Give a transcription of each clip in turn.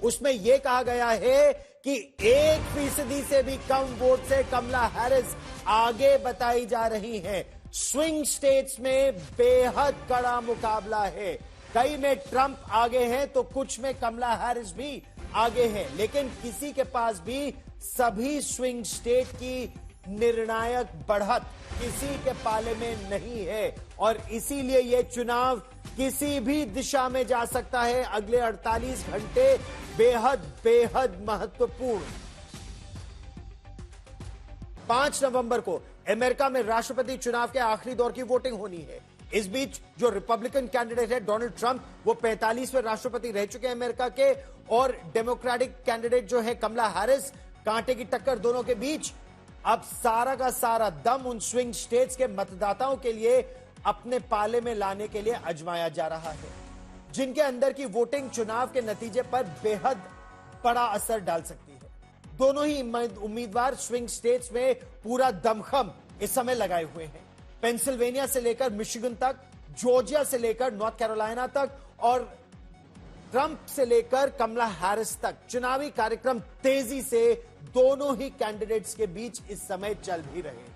उसमें यह कहा गया है कि 1% से भी कम वोट से कमला हैरिस आगे बताई जा रही हैं। स्विंग स्टेट्स में बेहद कड़ा मुकाबला है। कई में ट्रंप आगे हैं तो कुछ में कमला हैरिस भी आगे हैं, लेकिन किसी के पास भी सभी स्विंग स्टेट की निर्णायक बढ़त किसी के पाले में नहीं है और इसीलिए यह चुनाव किसी भी दिशा में जा सकता है। अगले 48 घंटे बेहद बेहद महत्वपूर्ण। 5 नवंबर को अमेरिका में राष्ट्रपति चुनाव के आखिरी दौर की वोटिंग होनी है। इस बीच जो रिपब्लिकन कैंडिडेट है डोनाल्ड ट्रंप, वो 45वें राष्ट्रपति रह चुके हैं अमेरिका के, और डेमोक्रेटिक कैंडिडेट जो है कमला हैरिस, कांटे की टक्कर दोनों के बीच। अब सारा का सारा दम उन स्विंग स्टेट्स के मतदाताओं के लिए अपने पाले में लाने के लिए आजमाया जा रहा है, जिनके अंदर की वोटिंग चुनाव के नतीजे पर बेहद बड़ा असर डाल सकती है। दोनों ही उम्मीदवार स्विंग स्टेट्स में पूरा दमखम इस समय लगाए हुए हैं। पेंसिल्वेनिया से लेकर मिशिगन तक, जॉर्जिया से लेकर नॉर्थ कैरोलिना तक और ट्रंप से लेकर कमला हैरिस तक चुनावी कार्यक्रम तेजी से दोनों ही कैंडिडेट्स के बीच इस समय चल भी रहे हैं।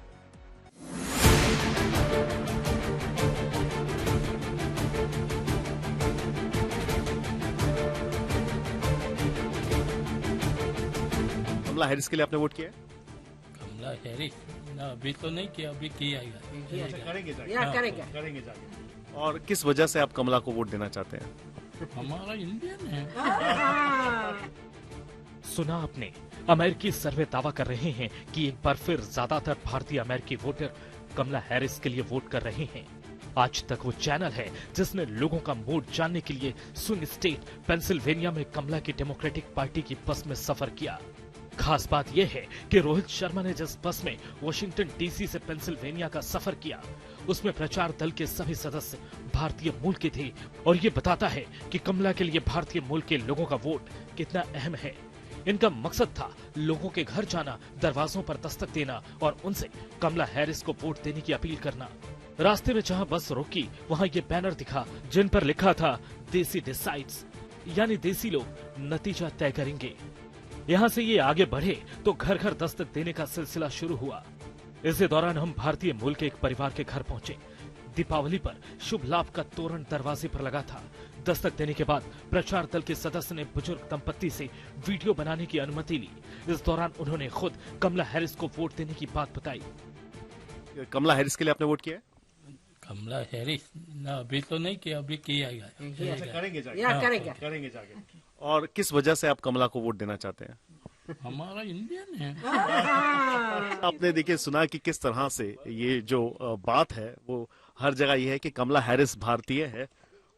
कमला हैरिस के लिए आपने वोट किया है? कमला हैरिस ना, अभी तो नहीं किया, अभी किया करेंगे जाके। और किस वजह से आप कमला को वोट देना चाहते हैं? हमारा इंडियन है। सुना आपने, अमेरिकी सर्वे दावा कर रहे हैं कि एक बार फिर ज्यादातर भारतीय अमेरिकी वोटर कमला हैरिस के लिए वोट कर रहे हैं। आज तक वो चैनल है जिसने लोगों का मूड जानने के लिए स्विंग स्टेट पेंसिल्वेनिया में कमला की डेमोक्रेटिक पार्टी की बस में सफर किया। खास बात यह है कि रोहित शर्मा ने जिस बस में वॉशिंगटन डीसी से पेंसिल्वेनिया का सफर किया, उसमें प्रचार दल के सभी सदस्य भारतीय मूल के थे और ये बताता है कि कमला के लिए भारतीय मूल के लोगों का वोट कितना अहम है। इनका मकसद था लोगों के घर जाना, दरवाजों पर दस्तक देना और उनसे कमला हैरिस को वोट देने की अपील करना। रास्ते में जहां बस रोकी वहां ये बैनर दिखा जिन पर लिखा था देसी डिसाइड्स, यानी देसी लोग नतीजा तय करेंगे। यहाँ से ये आगे बढ़े तो घर घर दस्तक देने का सिलसिला शुरू हुआ। इसी दौरान हम भारतीय मूल के एक परिवार के घर पहुंचे। दीपावली पर शुभ लाभ का तोरण दरवाजे पर लगा था। दस्तक देने के बाद प्रचार दल के सदस्य ने बुजुर्ग दंपत्ति से वीडियो बनाने की अनुमति ली। इस दौरान उन्होंने खुद कमला हैरिस को वोट देने की बात बताई। कमला हैरिस के लिए आपने वोट किया है? कमला हैरिस ना, अभी तो नहीं किया, अभी किया करेंगे जाके। और किस वजह से आप कमला को वोट देना चाहते हैं? हमारा इंडियन है। आपने देखिए सुना कि किस तरह से ये जो बात है वो हर जगह ये है कि कमला हैरिस भारतीय है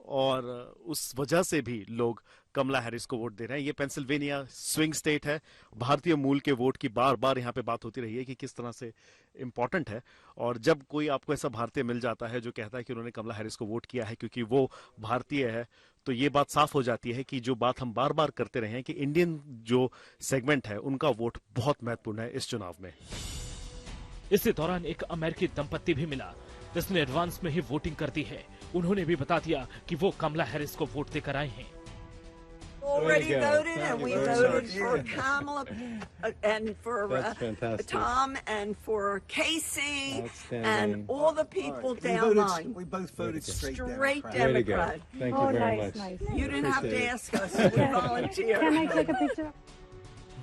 और उस वजह से भी लोग कमला हैरिस को वोट दे रहे हैं। ये पेंसिल्वेनिया स्विंग स्टेट है, भारतीय मूल के वोट की बार बार यहाँ पे बात होती रही है कि किस तरह से इम्पोर्टेंट है। और जब कोई आपको ऐसा भारतीय मिल जाता है जो कहता है कि उन्होंने कमला हैरिस को वोट किया है क्योंकि वो भारतीय है, तो ये बात साफ हो जाती है कि जो बात हम बार बार करते रहे हैं कि इंडियन जो सेगमेंट है उनका वोट बहुत महत्वपूर्ण है इस चुनाव में। इसी दौरान एक अमेरिकी दंपत्ति भी मिला जिसने एडवांस में ही वोटिंग कर दी है। उन्होंने भी बता दिया कि वो कमला हैरिस को वोट देकर आए हैं। Already voted, and we voted for Kamala and for Tom and for Casey and all the people down line. We both voted straight Democrat. Thank you very much. You didn't have to ask us. We volunteered. Can I take a picture?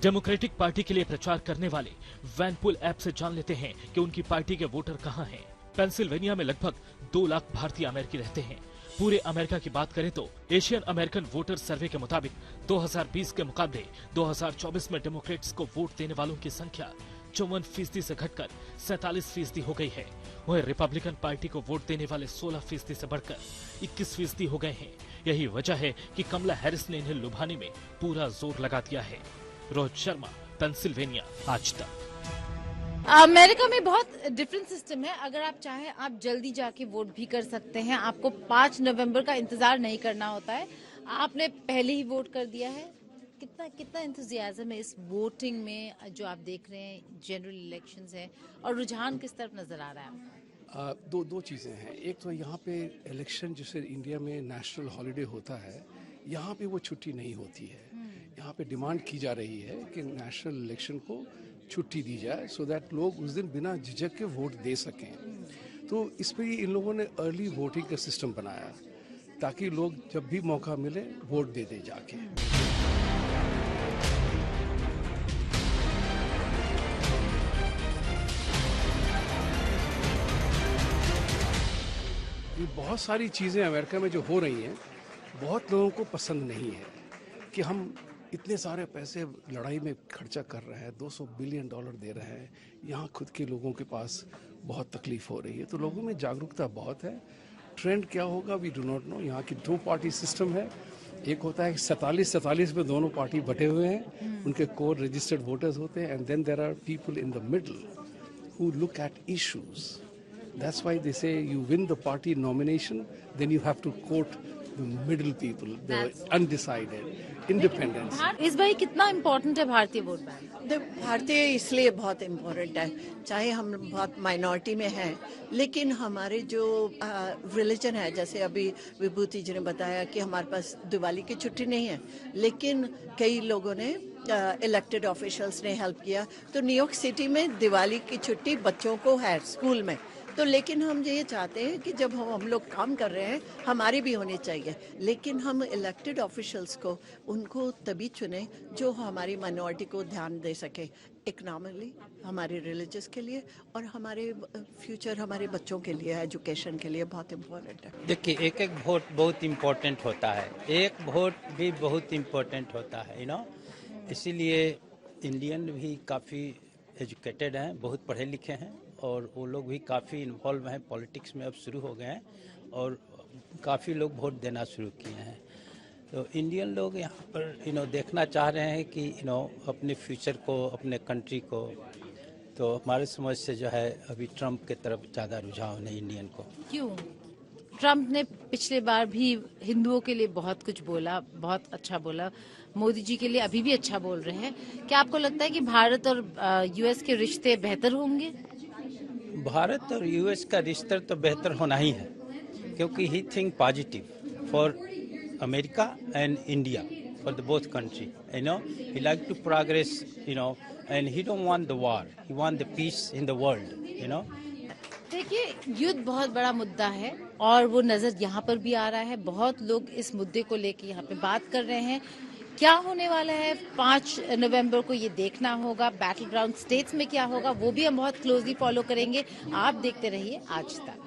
Democratic party के लिए प्रचार करने वाले वैनपुल app से जान लेते हैं कि उनकी पार्टी के वोटर कहां हैं। पेंसिल्वेनिया में लगभग 2 लाख भारतीय अमेरिकी रहते हैं। पूरे अमेरिका की बात करें तो एशियन अमेरिकन वोटर सर्वे के मुताबिक 2020 के मुकाबले 2024 में डेमोक्रेट्स को वोट देने वालों की संख्या 54% से घटकर 47% हो गई है। वहीं रिपब्लिकन पार्टी को वोट देने वाले 16% से बढ़कर 21% हो गए हैं। यही वजह है कि कमला हैरिस ने इन्हें लुभाने में पूरा जोर लगा दिया है। रोहित शर्मा, पेंसिल्वेनिया, आज तक। अमेरिका में बहुत डिफरेंट सिस्टम है। अगर आप चाहें आप जल्दी जाके वोट भी कर सकते हैं। आपको 5 नवंबर का इंतजार नहीं करना होता है। आपने पहले ही वोट कर दिया है। कितना इंतजियाज्म है इस वोटिंग में जो आप देख रहे हैं। जनरल इलेक्शंस है और रुझान किस तरफ नजर आ रहा है आपको? दो चीज़ें हैं। एक तो यहाँ पे इलेक्शन जैसे इंडिया में नेशनल हॉलिडे होता है, यहाँ पे वो छुट्टी नहीं होती है। यहाँ पे डिमांड की जा रही है कि नेशनल इलेक्शन को छुट्टी दी जाए सो दैट लोग उस दिन बिना झिझक के वोट दे सकें। तो इस पर इन लोगों ने अर्ली वोटिंग का सिस्टम बनाया ताकि लोग जब भी मौका मिले वोट दे दे जाके। ये बहुत सारी चीज़ें अमेरिका में जो हो रही हैं बहुत लोगों को पसंद नहीं है कि हम इतने सारे पैसे लड़ाई में खर्चा कर रहे हैं, $200 बिलियन दे रहे हैं, यहाँ खुद के लोगों के पास बहुत तकलीफ हो रही है। तो लोगों में जागरूकता बहुत है। ट्रेंड क्या होगा वी डू नॉट नो। यहाँ की 2 पार्टी सिस्टम है। एक होता है 47 में दोनों पार्टी बटे हुए हैं, उनके कोर रजिस्टर्ड वोटर्स होते हैं, and then there are people in the middle who look at issues. That's why they say you win the party nomination, then you have to quote the middle people, the undecided, independents. इस बार कितना important है भारतीय vote bank? भारतीय इसलिए बहुत important है, चाहे हम बहुत माइनॉरिटी में हैं, लेकिन हमारे जो रिलीजन है, जैसे अभी विभूति जी ने बताया कि हमारे पास दिवाली की छुट्टी नहीं है, लेकिन कई लोगों ने इलेक्टेड ऑफिशियल्स ने हेल्प किया। तो न्यूयॉर्क सिटी में दिवाली की छुट्टी बच्चों को है स्कूल में। तो लेकिन हम ये चाहते हैं कि जब हम लोग काम कर रहे हैं हमारी भी होनी चाहिए, लेकिन हम इलेक्टेड ऑफिशियल्स को उनको तभी चुने जो हमारी माइनॉरिटी को ध्यान दे सके, इकोनॉमिकली, हमारे रिलीजियस के लिए और हमारे फ्यूचर, हमारे बच्चों के लिए, एजुकेशन के लिए बहुत इम्पोर्टेंट है। देखिए, एक एक वोट बहुत इम्पोर्टेंट होता है, एक वोट भी बहुत इम्पोर्टेंट होता है, यू नो। इसीलिए इंडियन भी काफ़ी एजुकेटेड हैं, बहुत पढ़े लिखे हैं और वो लोग भी काफ़ी इन्वॉल्व हैं पॉलिटिक्स में, अब शुरू हो गए हैं और काफ़ी लोग वोट देना शुरू किए हैं। तो इंडियन लोग यहाँ पर देखना चाह रहे हैं कि अपने फ्यूचर को, अपने कंट्री को। तो हमारे समझ से जो है अभी ट्रम्प के तरफ ज़्यादा रुझाव नहीं इंडियन को। क्यों? ट्रम्प ने पिछले बार भी हिंदुओं के लिए बहुत कुछ बोला, बहुत अच्छा बोला। मोदी जी के लिए अभी भी अच्छा बोल रहे हैं। क्या आपको लगता है कि भारत और यूएस के रिश्ते बेहतर होंगे? भारत और यूएस का रिश्ता तो बेहतर होना ही है, क्योंकि he think positive for America and India, for the both country, he like to progress, and he don't want the war, he want the peace in the world, देखिए, युद्ध बहुत बड़ा मुद्दा है और वो नजर यहाँ पर भी आ रहा है। बहुत लोग इस मुद्दे को लेकर यहाँ पे बात कर रहे हैं। क्या होने वाला है 5 नवंबर को, ये देखना होगा। बैटल ग्राउंड स्टेट्स में क्या होगा वो भी हम बहुत क्लोजली फॉलो करेंगे। आप देखते रहिए आज तक।